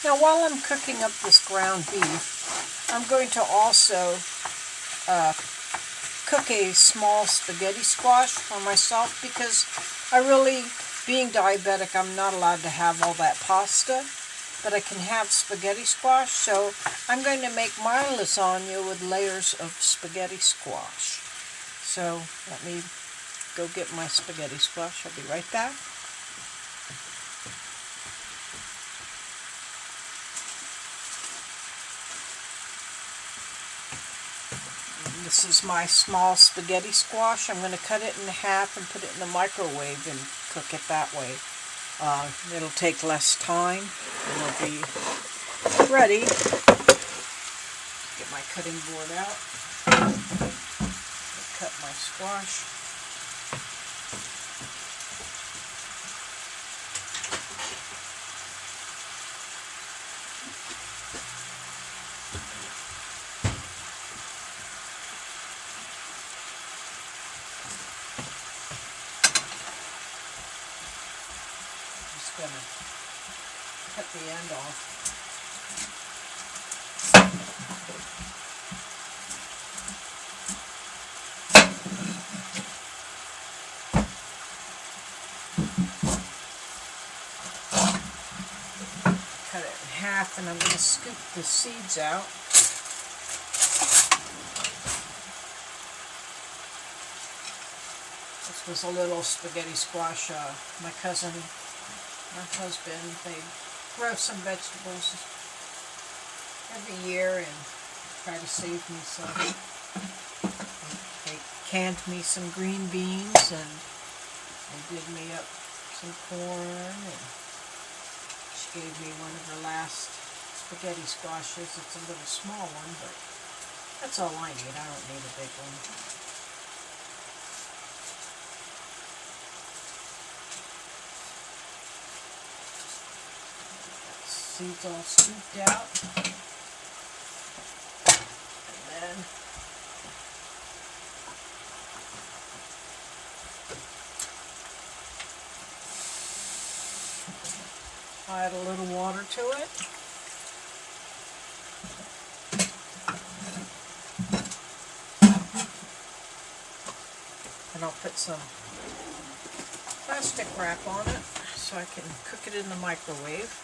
Now while I'm cooking up this ground beef, I'm going to also cook a small spaghetti squash for myself because being diabetic, I'm not allowed to have all that pasta, but I can have spaghetti squash, so I'm going to make my lasagna with layers of spaghetti squash. So let me go get my spaghetti squash. I'll be right back. This is my small spaghetti squash. I'm going to cut it in half and put it in the microwave and cook it that way. It'll take less time. It'll be ready. Get my cutting board out. Cut my squash. Just gonna cut the end off. Cut it in half, and I'm going to scoop the seeds out. This was a little spaghetti squash. My cousin, my husband, they grow some vegetables every year and try to save me some. They canned me some green beans, and they did me up some corn, and she gave me one of her last spaghetti squashes. It's a little small one, but that's all I need. I don't need a big one. Seeds all scooped out, and then add a little water to it. And I'll put some plastic wrap on it so I can cook it in the microwave.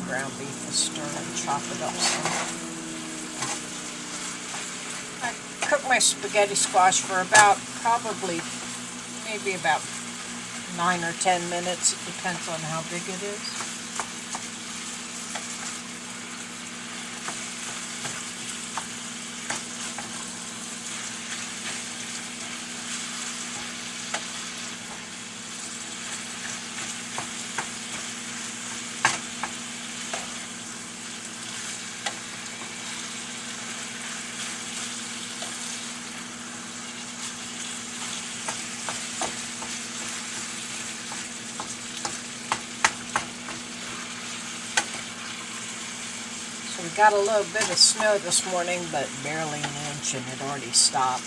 Ground beef is stirring, chop it up some. I cook my spaghetti squash for maybe about 9 or 10 minutes. It depends on how big it is. We got a little bit of snow this morning, but barely an inch, and it already stopped.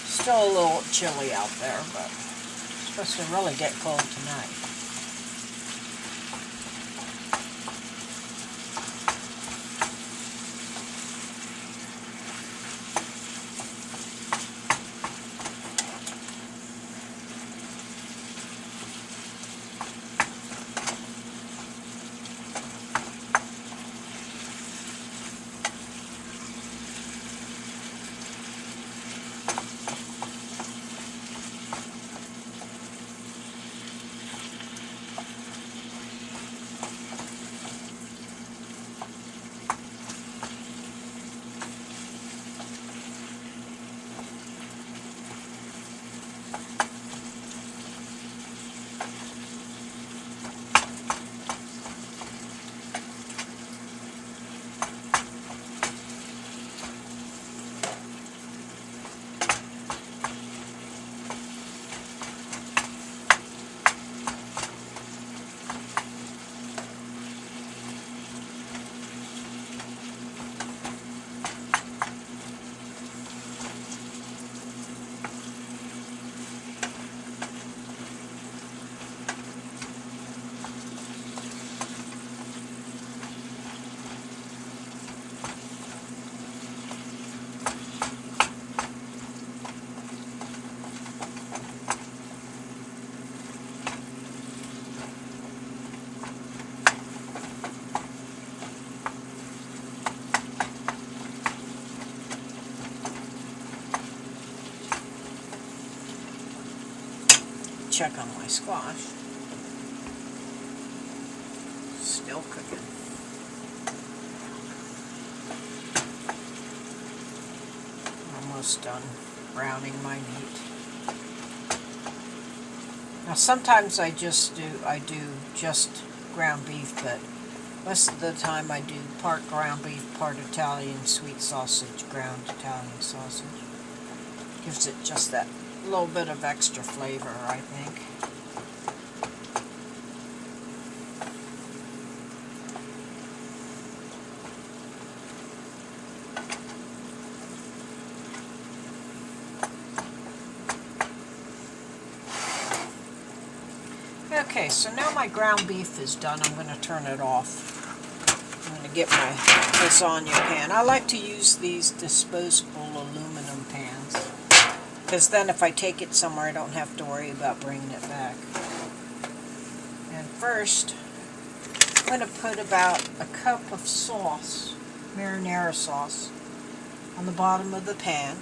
Still a little chilly out there, but it's supposed to really get cold tonight. check on my squash. Still cooking. Almost done browning my meat. Now sometimes I do just ground beef, but most of the time I do part ground beef, part Italian sweet sausage, ground Italian sausage. Gives it just that little bit of extra flavor, I think. Okay, so now my ground beef is done. I'm going to turn it off. I'm going to get my lasagna pan. I like to use these disposable aluminum pans, because then if I take it somewhere, I don't have to worry about bringing it back. And first, I'm going to put about a cup of sauce, marinara sauce, on the bottom of the pan.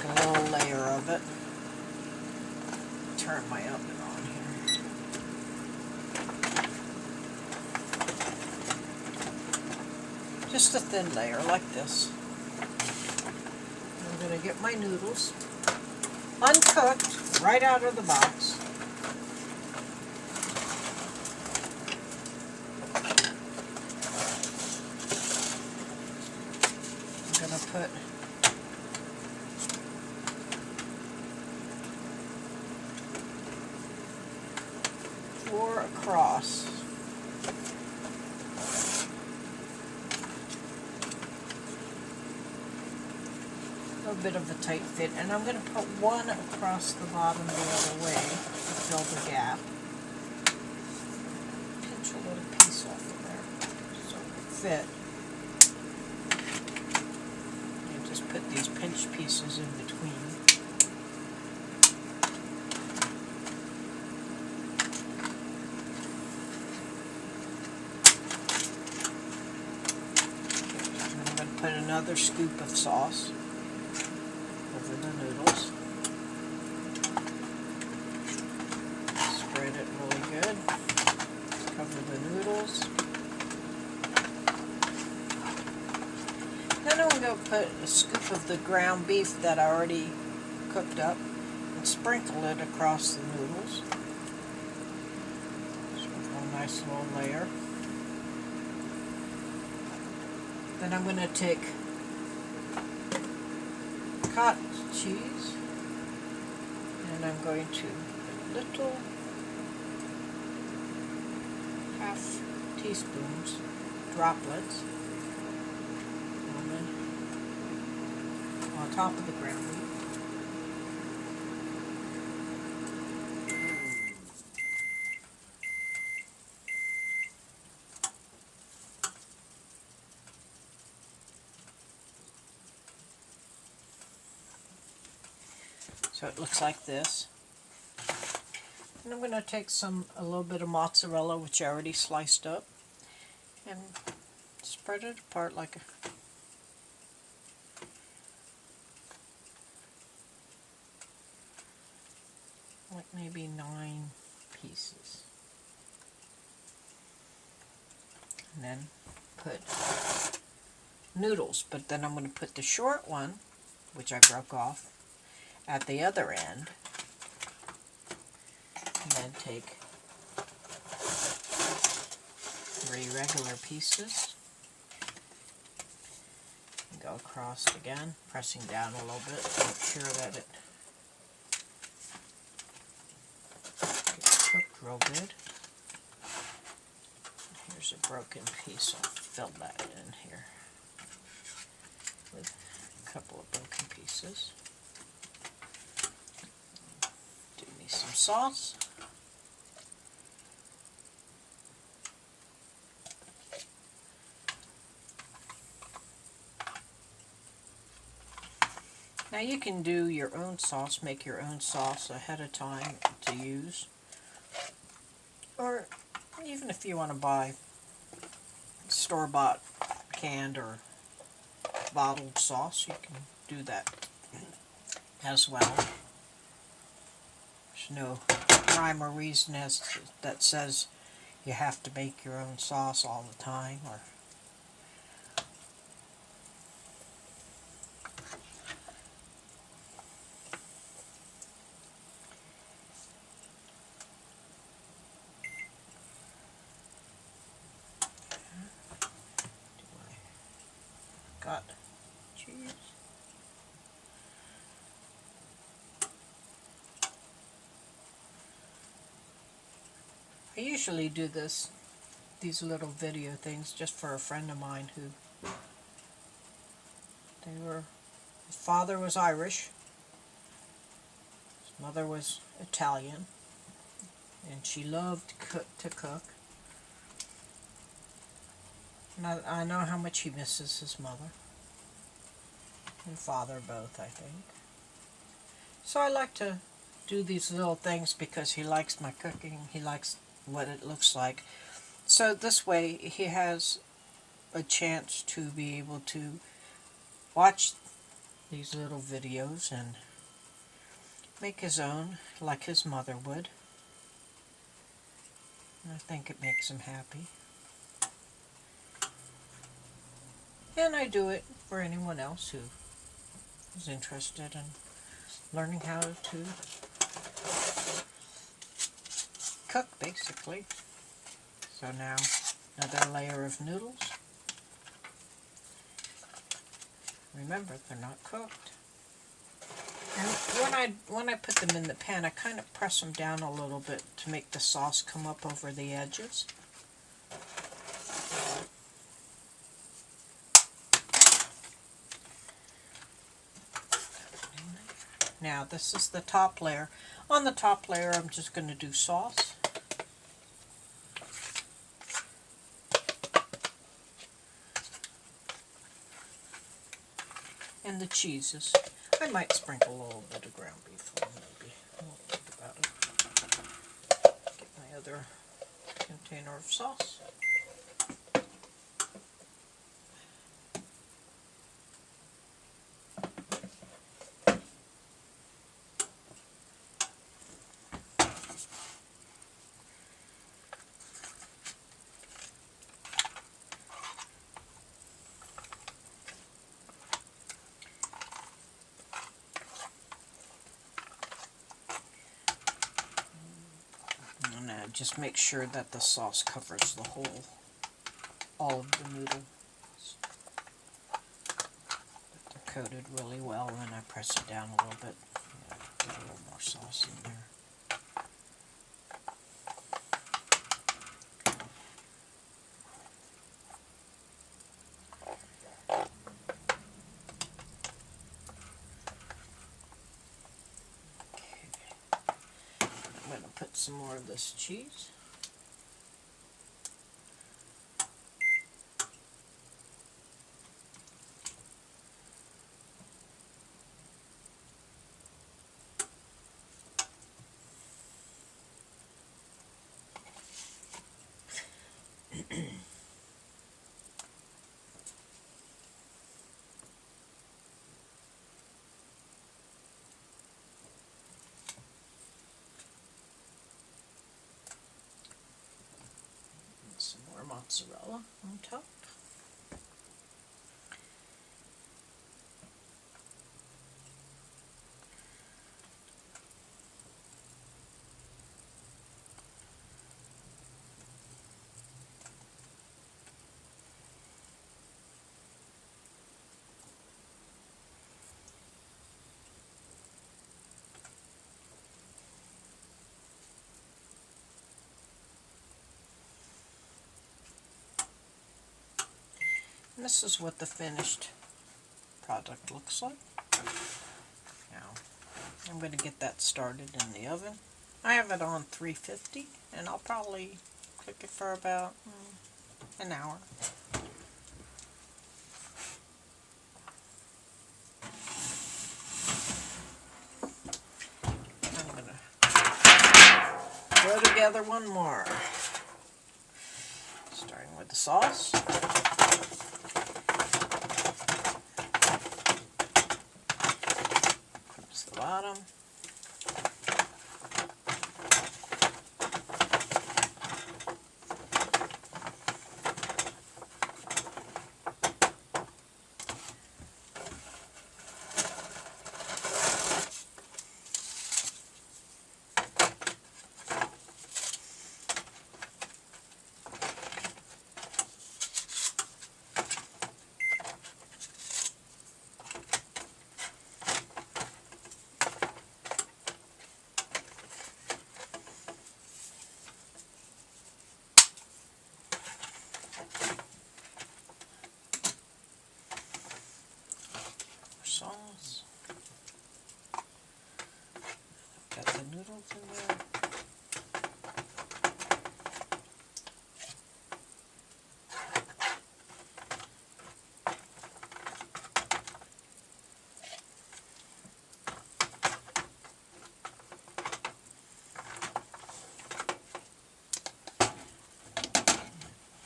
A little layer of it. Turn my oven on here. Just a thin layer like this. I'm going to get my noodles, uncooked, right out of the box. I'm going to put 4 across. A little bit of a tight fit, and I'm going to put 1 across the bottom the other way to fill the gap. Pinch a little piece off of there so it will fit. And just put these pinched pieces in between. Put another scoop of sauce over the noodles. Spread it really good. Cover the noodles. Then I'm going to put a scoop of the ground beef that I already cooked up and sprinkle it across the noodles. Just a nice little layer. Then I'm going to take cottage cheese, and I'm going to put little half teaspoons, droplets, on top of the ground beef. So it looks like this. And I'm going to take a little bit of mozzarella, which I already sliced up, and spread it apart like maybe 9 pieces. And then put noodles, but then I'm going to put the short one, which I broke off, at the other end, and then take 3 regular pieces and go across again, pressing down a little bit to make sure that it gets cooked real good. Here's a broken piece. I'll fill that in here with a couple of broken pieces. Do me some sauce. Now you can do your own sauce, make your own sauce ahead of time to use. Or even if you want to buy store-bought canned or bottled sauce, you can do that as well. There's no rhyme or reason that says you have to make your own sauce all the time, or got cheese. I usually do these little video things just for a friend of mine who his father was Irish, his mother was Italian, and she loved to cook. And I know how much he misses his mother and father both, I think. So I like to do these little things because he likes my cooking, he likes what it looks like. So this way he has a chance to be able to watch these little videos and make his own like his mother would. And I think it makes him happy. And I do it for anyone else who is interested in learning how to cook, basically. So now, another layer of noodles. Remember, they're not cooked. And when I put them in the pan, I kind of press them down a little bit to make the sauce come up over the edges. Now this is the top layer. On the top layer I'm just going to do sauce. And the cheeses. I might sprinkle a little bit of ground beef on, maybe. I won't think about it. Get my other container of sauce. Just make sure that the sauce covers all of the noodles. They're coated really well, and I press it down a little bit. Get a little more sauce in there. Put some more of this cheese. Some more mozzarella on top. And this is what the finished product looks like. Now, I'm going to get that started in the oven. I have it on 350, and I'll probably cook it for about an hour. I'm going to throw together one more. Starting with the sauce. bottom. Sauce. Got the noodles in there.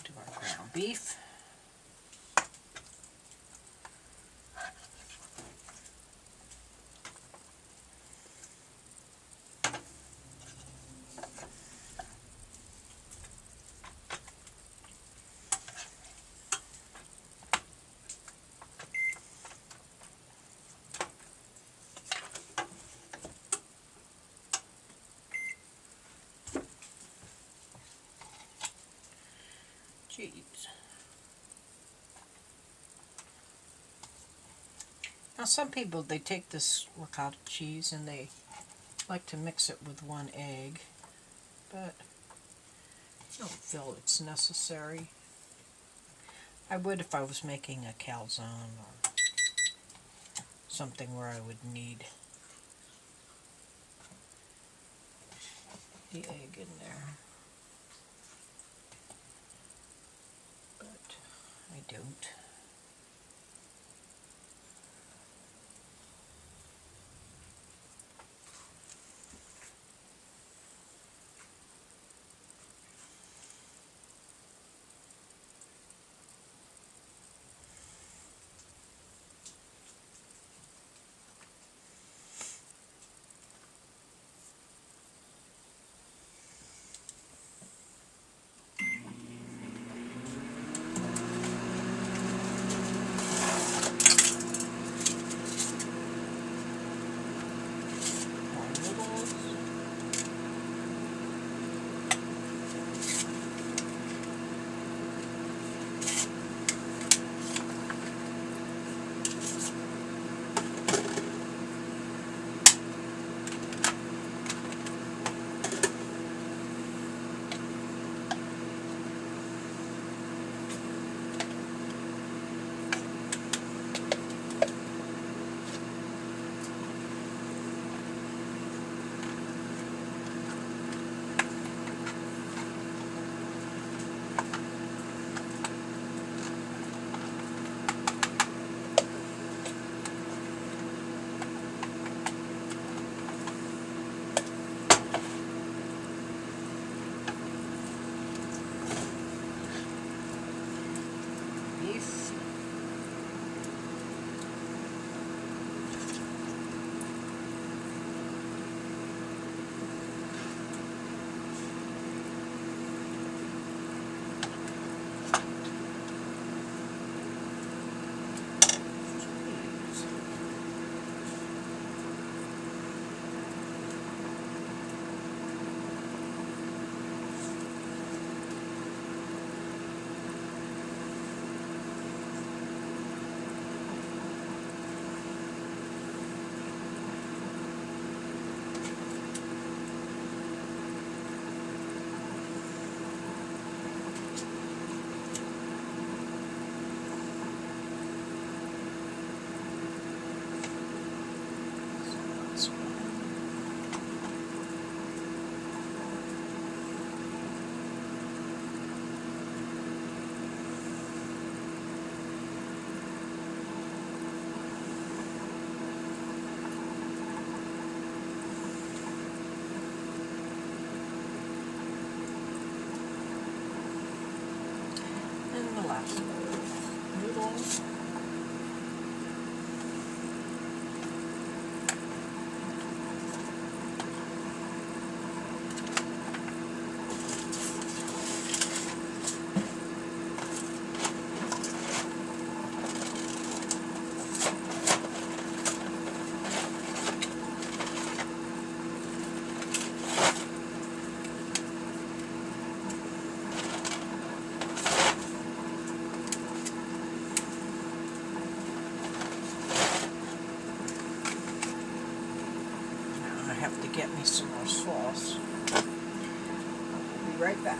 Do our ground beef. Cheese. Now some people, they take this ricotta cheese and they like to mix it with one egg, but I don't feel it's necessary. I would if I was making a calzone or something where I would need the egg in there, but I don't. Beef. And the last one, noodles. have to get me some more sauce. I'll be right back.